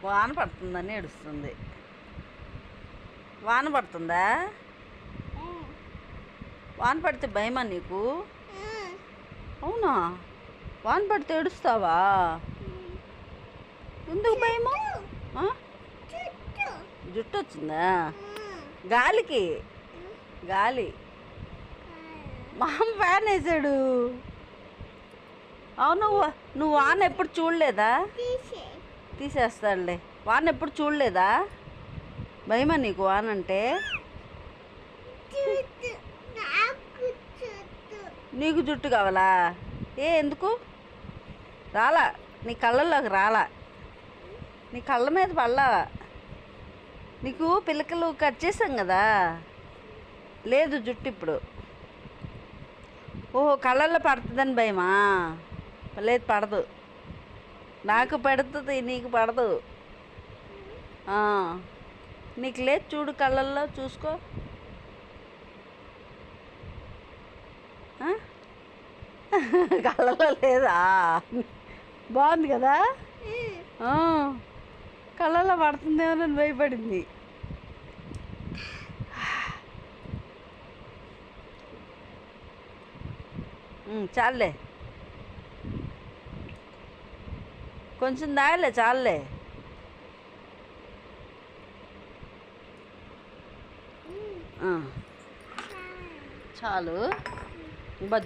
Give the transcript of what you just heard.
వాన పడుతుందని ఏడుస్తుంది. వాన పడుతుందా? వాన పడితే భయమా నీకు? అవునా? వాన పడితే ఏడుస్తావా? ఎందుకు భయము? జుట్టు వచ్చిందా? గాలికి గాలి మా అమ్మ ఫ్యాన్ వేసాడు. అవును, నువ్వు వాన ఎప్పుడు చూడలేదా? తీసేస్తాడులే. వాన ఎప్పుడు చూడలేదా? భయమా నీకు వాన అంటే? నీకు జుట్టు కావాలా? ఎందుకు రాలా? నీ కళ్ళల్లోకి రాలా? నీ కళ్ళ మీద పడలా? నీకు పిల్లకలు కట్ చేసాం కదా, లేదు జుట్టు ఇప్పుడు. ఓహో, కళ్ళల్లో పడుతుందని భయమా? లేదు, పడదు. నాకు పడుతుంది, నీకు పడదు. నీకు లేదు, చూడు కళ్ళల్లో చూసుకో. కళ్ళల్లో లేదా? బాగుంది కదా? కళ్ళల్లో పడుతుందేమోనని భయపడింది. చాలే, కొంచెం తాగలే, చాలే. చాలు. బజ్జు